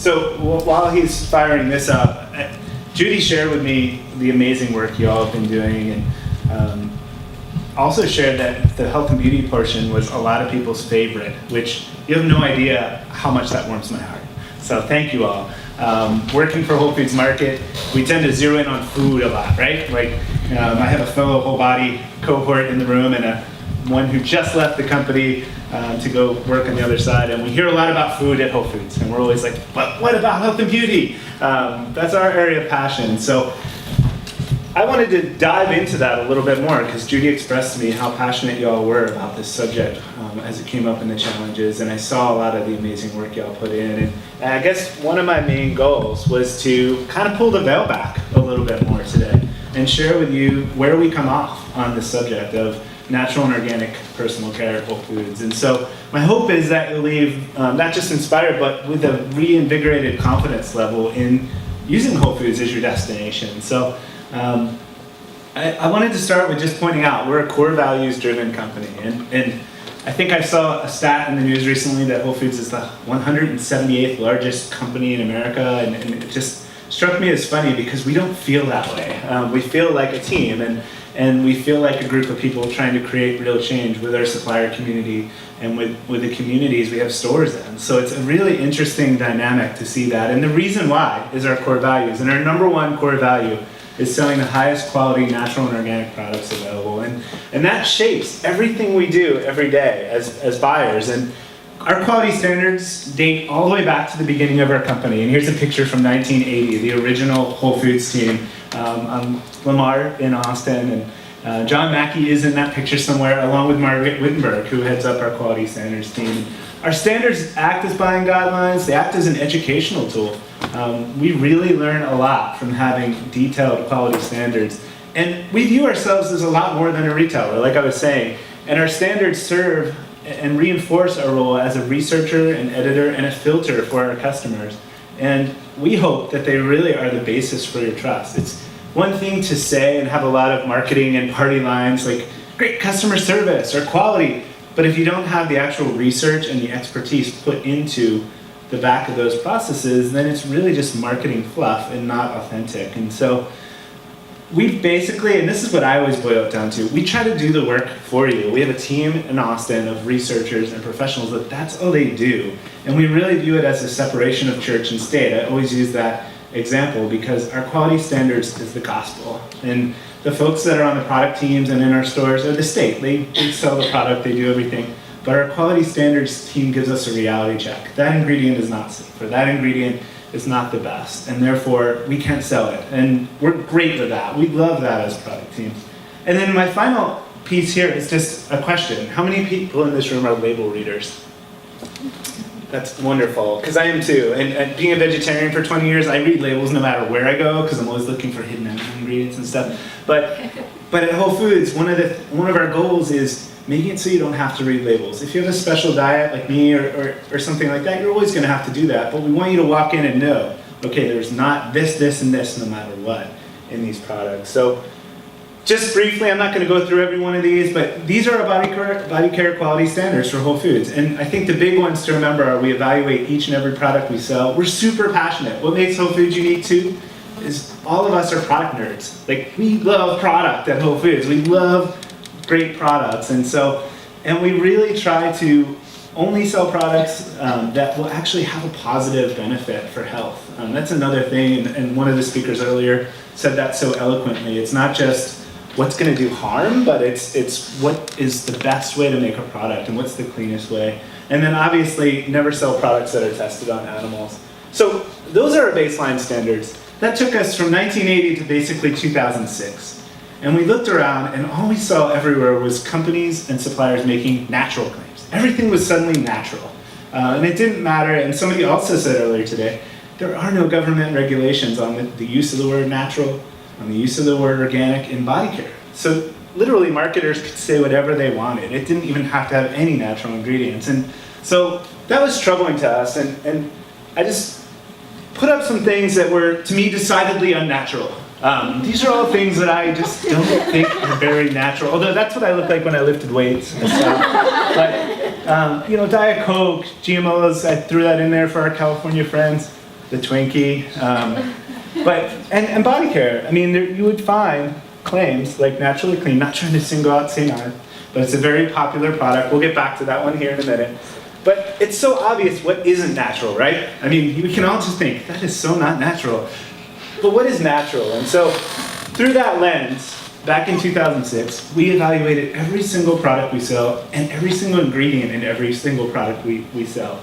So while he's firing this up, Judy shared with me the amazing work you all have been doing, and also shared that the health and beauty portion was a lot of people's favorite, which you have no idea how much that warms my heart. So thank you all. Working for Whole Foods Market, we tend to zero in on food a lot, right? Like I have a fellow whole body cohort in the room and one who just left the company to go work on the other side, and we hear a lot about food at Whole Foods, and we're always like, but what about health and beauty? That's our area of passion. So I wanted to dive into that a little bit more because Judy expressed to me how passionate y'all were about this subject as it came up in the challenges, and I saw a lot of the amazing work y'all put in. And I guess one of my main goals was to kind of pull the veil back a little bit more today and share with you where we come off on the subject of natural and organic personal care at Whole Foods. And so my hope is that you'll leave not just inspired, but with a reinvigorated confidence level in using Whole Foods as your destination. So I wanted to start with just pointing out we're a core values driven company, and I think I saw a stat in the news recently that Whole Foods is the 178th largest company in America, and it just struck me as funny because we don't feel that way. We feel like a team, and we feel like a group of people trying to create real change with our supplier community and with the communities we have stores in. So it's a really interesting dynamic to see that, and the reason why is our core values, and our number one core value is selling the highest quality natural and organic products available. And that shapes everything we do every day as buyers. And our quality standards date all the way back to the beginning of our company. And here's a picture from 1980, the original Whole Foods team on Lamar in Austin. And John Mackey is in that picture somewhere, along with Margaret Wittenberg, who heads up our quality standards team. Our standards act as buying guidelines. They act as an educational tool. We really learn a lot from having detailed quality standards. And we view ourselves as a lot more than a retailer, like I was saying. And our standards serve and reinforce our role as a researcher, an editor, and a filter for our customers. And we hope that they really are the basis for your trust. It's one thing to say and have a lot of marketing and party lines like great customer service or quality, but if you don't have the actual research and the expertise put into the back of those processes, then it's really just marketing fluff and not authentic. And so we basically, and this is what I always boil it down to, we try to do the work for you. We have a team in Austin of researchers and professionals that's all they do. And we really view it as a separation of church and state. I always use that example because our quality standards is the gospel. And the folks that are on the product teams and in our stores are the state. They sell the product, they do everything. But our quality standards team gives us a reality check. That ingredient is not safe, or that ingredient is not the best, and therefore we can't sell it. And we're great with that. We love that as product teams. And then my final piece here is just a question. How many people in this room are label readers? That's wonderful, because I am too. And being a vegetarian for 20 years, I read labels no matter where I go, because I'm always looking for hidden ingredients and stuff. But at Whole Foods, one of our goals is making it so you don't have to read labels. If you have a special diet like me or something like that, you're always going to have to do that. But we want you to walk in and know, okay, there's not this, this, and this no matter what in these products. So just briefly, I'm not going to go through every one of these, but these are our body care quality standards for Whole Foods. And I think the big ones to remember are we evaluate each and every product we sell. We're super passionate. What makes Whole Foods unique too is all of us are product nerds. Like, we love product at Whole Foods. We love great products. And we really try to only sell products that will actually have a positive benefit for health. That's another thing, and one of the speakers earlier said that so eloquently. It's not just what's going to do harm, but it's what is the best way to make a product and what's the cleanest way. And then obviously never sell products that are tested on animals. So those are our baseline standards. That took us from 1980 to basically 2006. And we looked around and all we saw everywhere was companies and suppliers making natural claims. Everything was suddenly natural. And it didn't matter, and somebody also said earlier today, there are no government regulations on the use of the word natural, on the use of the word organic in body care. So literally marketers could say whatever they wanted. It didn't even have to have any natural ingredients. And so that was troubling to us, and I just put up some things that were, to me, decidedly unnatural. These are all things that I just don't think are very natural, although that's what I look like when I lifted weights and stuff. But, Diet Coke, GMOs, I threw that in there for our California friends. the Twinkie. And body care. I mean, you would find claims like Naturally Clean, not trying to single out St. Ives, but it's a very popular product. We'll get back to that one here in a minute. But it's so obvious what isn't natural, right? I mean, we can all just think, that is so not natural. But what is natural? And so through that lens, back in 2006, we evaluated every single product we sell and every single ingredient in every single product we sell.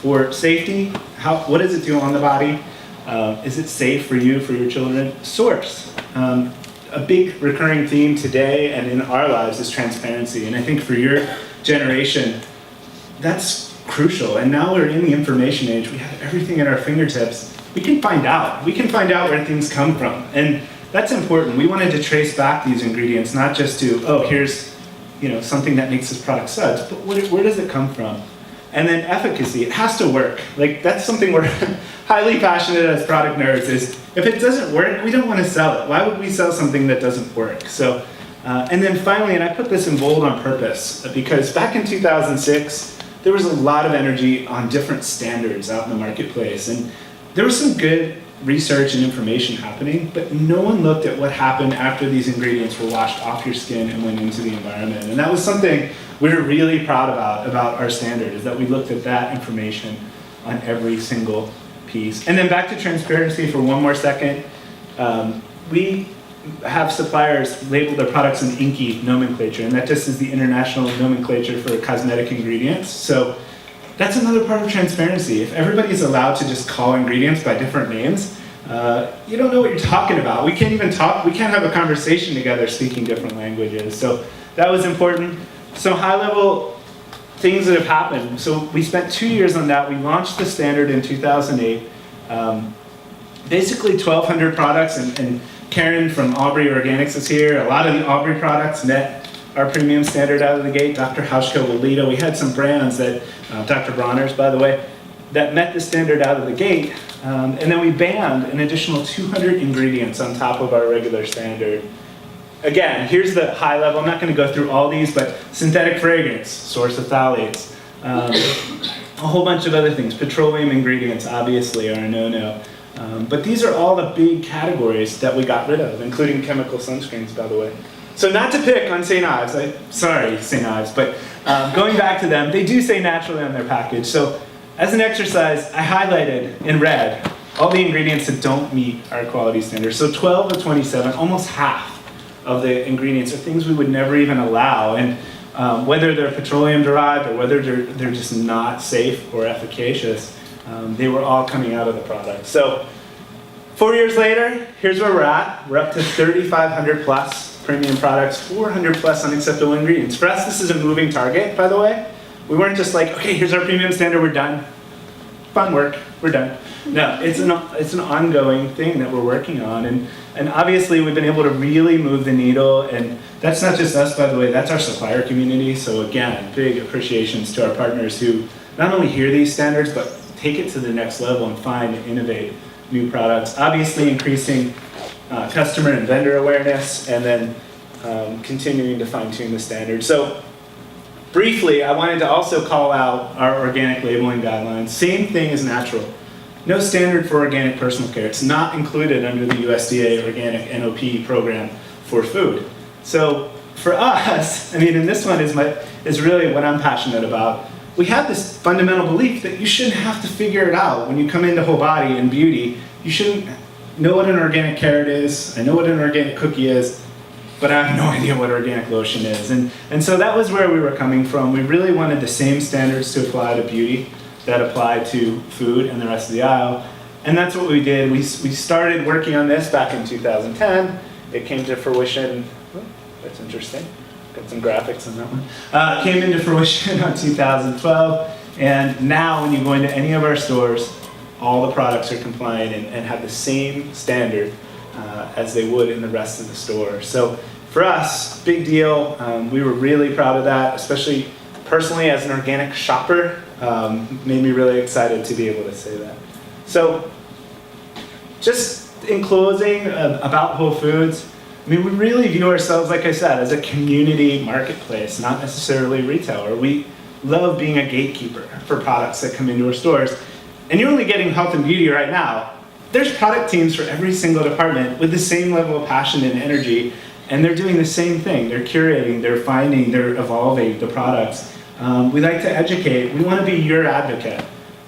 For safety, what does it do on the body? Is it safe for you, for your children? Source. A big recurring theme today and in our lives is transparency. And I think for your generation, that's crucial. And now we're in the information age. We have everything at our fingertips. We can find out. We can find out where things come from. And that's important. We wanted to trace back these ingredients, not just to, oh, here's something that makes this product suds, but where does it come from? And then efficacy, it has to work. Like, that's something we're highly passionate as product nerds is, if it doesn't work, we don't want to sell it. Why would we sell something that doesn't work? So, and then finally, and I put this in bold on purpose, because back in 2006, there was a lot of energy on different standards out in the marketplace. And there was some good research and information happening, but no one looked at what happened after these ingredients were washed off your skin and went into the environment. And that was something we were really proud about our standard, is that we looked at that information on every single piece. And then back to transparency for one more second. We have suppliers label their products in INCI nomenclature, and that just is the international nomenclature for cosmetic ingredients. So that's another part of transparency. If everybody's allowed to just call ingredients by different names, you don't know what you're talking about. We can't even talk, we can't have a conversation together speaking different languages. So that was important. Some high level things that have happened. So we spent 2 years on that. We launched the standard in 2008. Basically 1,200 products, and Karen from Aubrey Organics is here. A lot of the Aubrey products met our premium standard out of the gate. Dr. Hauschka, Lolita. We had some brands that, Dr. Bronner's, by the way, that met the standard out of the gate. And then we banned an additional 200 ingredients on top of our regular standard. Again, here's the high level. I'm not going to go through all these, but synthetic fragrance, source of phthalates, a whole bunch of other things. Petroleum ingredients, obviously, are a no-no. But these are all the big categories that we got rid of, including chemical sunscreens, by the way. So not to pick on St. Ives, sorry St. Ives, but going back to them, they do say naturally on their package. So as an exercise, I highlighted in red all the ingredients that don't meet our quality standards. So 12 of 27, almost half of the ingredients are things we would never even allow. And whether they're petroleum derived or whether they're just not safe or efficacious, they were all coming out of the product. So 4 years later, here's where we're at. We're up to 3,500 plus premium products, 400 plus unacceptable ingredients. For us, this is a moving target, by the way. We weren't just like, okay, here's our premium standard, we're done. Fun work, we're done. No, it's an ongoing thing that we're working on. And obviously, we've been able to really move the needle. And that's not just us, by the way, that's our supplier community. So again, big appreciations to our partners who not only hear these standards, but take it to the next level and find and innovate new products. Obviously, increasing customer and vendor awareness, and then continuing to fine-tune the standards. So briefly, I wanted to also call out our organic labeling guidelines. Same thing as natural. No standard for organic personal care. It's not included under the USDA organic NOP program for food. So for us, I mean, and this one is really what I'm passionate about. We have this fundamental belief that you shouldn't have to figure it out when you come into whole body and beauty. You shouldn't know what an organic carrot is. I know what an organic cookie is, but I have no idea what organic lotion is. And so that was where we were coming from. We really wanted the same standards to apply to beauty that apply to food and the rest of the aisle. And that's what we did. We started working on this back in 2010. It came to fruition, oh, that's interesting. Got some graphics on that one. Came into fruition on 2012. And now when you go into any of our stores, all the products are compliant and have the same standard as they would in the rest of the store. So for us, big deal. We were really proud of that, especially personally as an organic shopper. Made me really excited to be able to say that. So just in closing about Whole Foods, I mean, we really view ourselves, like I said, as a community marketplace, not necessarily a retailer. We love being a gatekeeper for products that come into our stores. and you're only getting health and beauty right now, there's product teams for every single department with the same level of passion and energy, and they're doing the same thing. They're curating, they're finding, they're evolving the products. We like to educate. We want to be your advocate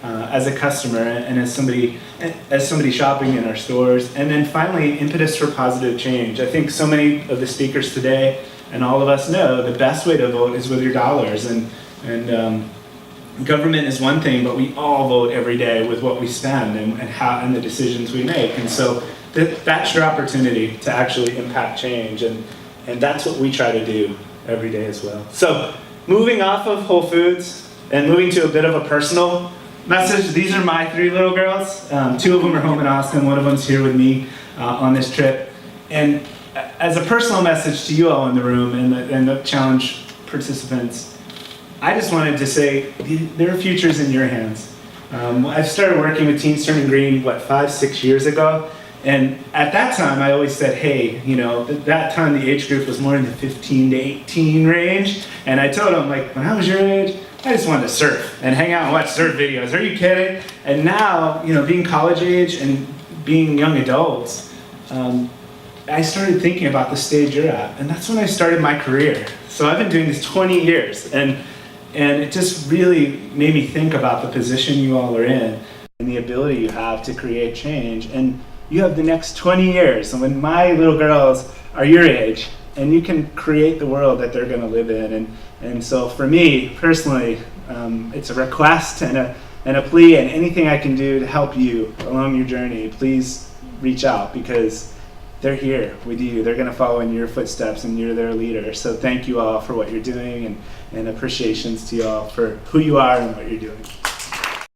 as a customer and as somebody shopping in our stores. And then finally, impetus for positive change. I think so many of the speakers today and all of us know the best way to vote is with your dollars. And government is one thing, but we all vote every day with what we spend and the decisions we make. And so that's your opportunity to actually impact change. And that's what we try to do every day as well. So moving off of Whole Foods and moving to a bit of a personal message, these are my 3 little girls. 2 of them are home in Austin, 1 of them's here with me on this trip. And as a personal message to you all in the room and the challenge participants, I just wanted to say their future's in your hands. I started working with Teens Turning Green, 5-6 years ago? And at that time, I always said, hey, that time the age group was more in the 15 to 18 range. And I told them, when I was your age, I just wanted to surf and hang out and watch surf videos. Are you kidding? And now, being college age and being young adults, I started thinking about the stage you're at. And that's when I started my career. So I've been doing this 20 years. And it just really made me think about the position you all are in and the ability you have to create change. And you have the next 20 years. And when my little girls are your age, and you can create the world that they're going to live in. And so for me, personally, it's a request and a plea, and anything I can do to help you along your journey, please reach out, because they're here with you. They're going to follow in your footsteps, and you're their leader. So thank you all for what you're doing, and appreciations to you all for who you are and what you're doing.